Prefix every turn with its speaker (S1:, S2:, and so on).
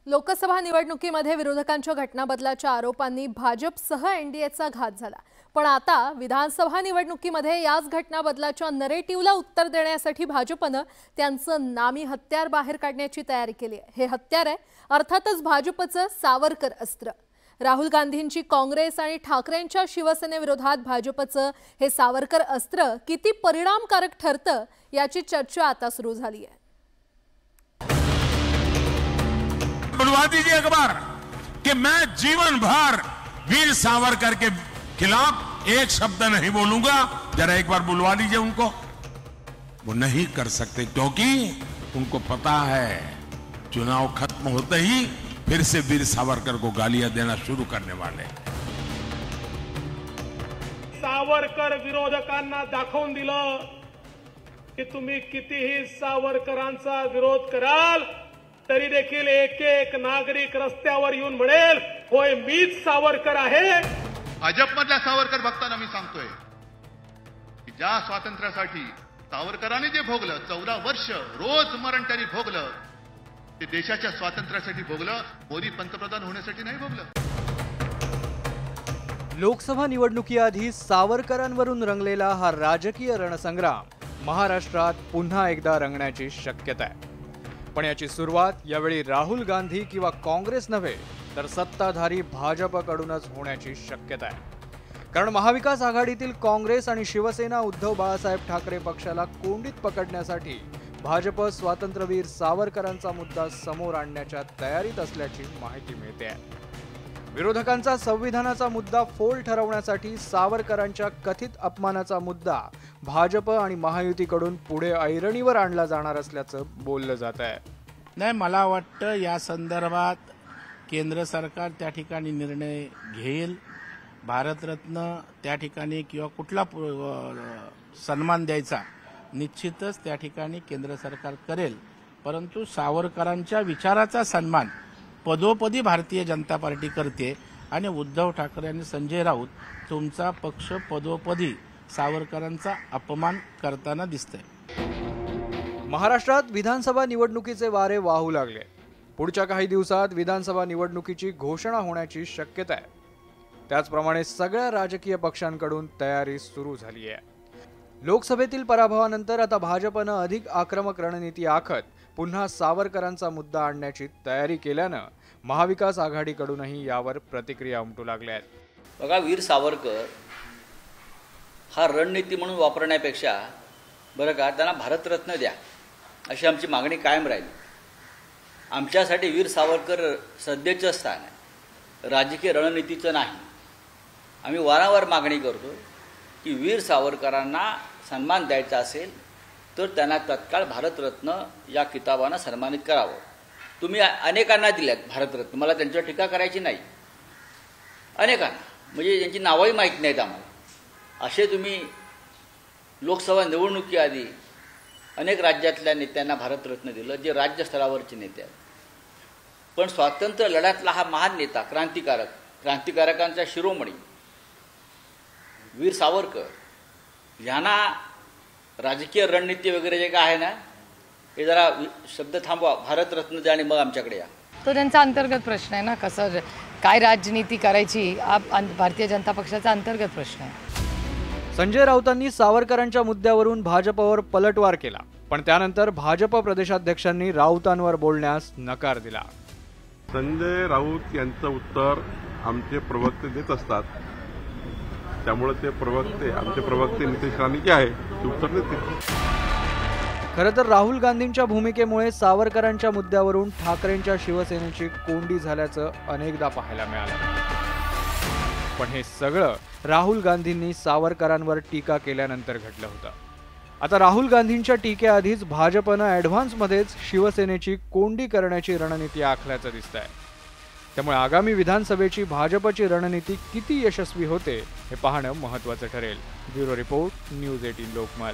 S1: लोकसभा निवडणुकीमध्ये विरोधकांच्या घटनाबदलाच्या आरोपांनी भाजपसह एनडीएचा घात झाला। पण आता विधानसभा निवडणुकीमध्ये याच घटनाबदलाच्या नरेटिव्हला उत्तर देण्यासाठी भाजपने त्यांचं नामी हत्यार बाहेर काढण्याची तयारी केली आहे। हे हत्यार आहे अर्थातच भाजपचं सावरकर अस्त्र। राहुल गांधींची काँग्रेस आणि ठाकरेंच्या शिवसेनेविरोधात भाजपचं हे सावरकर अस्त्र किती परिणामकारक ठरतं याची चर्चा आता सुरू झाली आहे।
S2: बुलवा दीजिए अखबार कि मैं जीवन भर वीर सावरकर के खिलाफ एक शब्द नहीं बोलूंगा। जरा एक बार बुलवा लीजिए उनको। वो नहीं कर सकते क्योंकि उनको पता है चुनाव खत्म होते ही फिर से वीर सावरकर को गालियां देना शुरू करने वाले।
S3: सावरकर विरोधकांना दाखवून दिलं की तुम्ही कितीही सावरकरांचा विरोध कराल तरी देखील एक एक नागरिक रस्त्यावर येऊन म्हणेल होय मीच सावरकर आहे।
S4: भाजपमधल्या सावरकर भक्तांना मी सांगतोय की ज्या स्वातंत्र्यासाठी सावरकरांनी जे भोगलं 14 वर्ष रोज मरण त्यांनी भोगलं ते देशाच्या स्वातंत्र्यासाठी भोगलं, मोदी पंतप्रधान होण्यासाठी नाही भोगलं।
S5: लोकसभा निवडणुकीआधी सावरकरांवरून रंगलेला हा राजकीय रणसंग्राम महाराष्ट्रात पुन्हा एकदा रंगण्याची शक्यता आहे। पण याची सुरुवात यावेळी राहुल गांधी किंवा काँग्रेस नव्हे तर सत्ताधारी भाजपकडूनच होण्याची शक्यता आहे। कारण महाविकास आघाडीतील काँग्रेस आणि शिवसेना उद्धव बाळासाहेब ठाकरे पक्षाला कोंडीत पकडण्यासाठी भाजप स्वातंत्र्यवीर सावरकरांचा मुद्दा समोर आणण्याच्या तयारीत असल्याची माहिती मिळते आहे। विरोधकांचा संविधानाचा मुद्दा फोल ठरवण्यासाठी सावरकरांच्या कथित अपमानाचा मुद्दा भाजप आणि महायुतीकडून पुढे ऐरणीवर आणला जाणार असल्याचं बोललं जात आहे।
S6: नाही, मला वाटतं या संदर्भात केंद्र सरकार त्या ठिकाणी निर्णय घेईल। भारतरत्न त्या ठिकाणी किंवा कुठला सन्मान द्यायचा निश्चितच त्या ठिकाणी केंद्र सरकार करेल। परंतु सावरकरांच्या विचाराचा सन्मान पदोपदी भारतीय जनता पार्टी करते आणि उद्धव ठाकरे आणि संजय राऊत तुमचा पक्ष पदोपदी सावरकरांचा अपमान करताना दिसतंय।
S5: महाराष्ट्रात विधानसभा निवडणुकीचे वारे वाहू लागले। पुढच्या काही दिवसात विधानसभा निवडणुकीची घोषणा होण्याची शक्यता आहे। त्याचप्रमाणे सगळ्या राजकीय पक्षांकडून तयारी सुरू झाली आहे। लोकसभेतील पराभवानंतर आता भाजपनं अधिक आक्रमक रणनीती आखत पुन्हा सावरकरांचा मुद्दा आणण्याची तयारी केल्यानं महाविकास आघाडीकडूनही यावर प्रतिक्रिया उमटू लागल्या आहेत।
S7: बघा, वीर सावरकर हा रणनीती म्हणून वापरण्यापेक्षा बरं का त्यांना भारतरत्न द्या अशी आमची मागणी कायम राहिली। आमच्यासाठी वीर सावरकर सध्याचं स्थान आहे, राजकीय रणनीतीचं नाही। आम्ही वारंवार मागणी करतो की वीर सावरकरांना सन्मान द्यायचा असेल तर त्यांना तत्काळ भारतरत्न या किताबानं सन्मानित करावं। तुम्ही अनेकांना दिल्यात भारतरत्न, मला त्यांच्यावर टीका करायची नाही। अनेकांना म्हणजे ज्यांची नावंही माहीत नाहीत आम्हाला असे तुम्ही लोकसभा निवडणुकीआधी अनेक राज्यातल्या नेत्यांना भारतरत्न दिलं जे राज्यस्तरावरचे नेते आहेत। पण स्वातंत्र्य लढ्यातला हा महान नेता, क्रांतिकारकांचा शिरोमणी वीर सावरकर यांना राजकीय रणनीती वगैरे जे काय आहे ना हे जरा शब्द थांबवा, भारतरत्न द्या आणि मग आमच्याकडे या।
S8: तो त्यांचा अंतर्गत प्रश्न आहे ना, कसं काय राजनीती करायची भारतीय जनता पक्षाचा अंतर्गत प्रश्न आहे।
S5: संजय राऊतांनी सावरकरांच्या मुद्द्यावरून भाजपवर पलटवार केला, पण त्यानंतर भाजप प्रदेशाध्यक्षांनी राऊतांवर बोलण्यास नकार दिला।
S9: संजय राऊत यांचं उत्तर आमचे प्रवक्ते देत असतात, त्यामुळे ते आमचे प्रवक्ते नितेश राणे जे आहे ते उत्तर देतील।
S5: खरं तर राहुल गांधींच्या भूमिकेमुळे सावरकरांच्या मुद्द्यावरून ठाकरेंच्या शिवसेनेची कोंडी झाल्याचं अनेकदा पाहायला मिळालं। पण हे सगळं राहुल गांधींनी सावरकरांवर टीका केल्यानंतर घडलं होतं। आता राहुल गांधींच्या टीकेआधीच भाजपनं ॲडव्हान्समध्येच शिवसेनेची कोंडी करण्याची रणनीती आखल्याचं दिसतंय। त्यामुळे आगामी विधानसभेची भाजपची रणनीती किती यशस्वी होते हे पाहणं महत्त्वाचं ठरेल। Bureau report, news 18 Lokmat.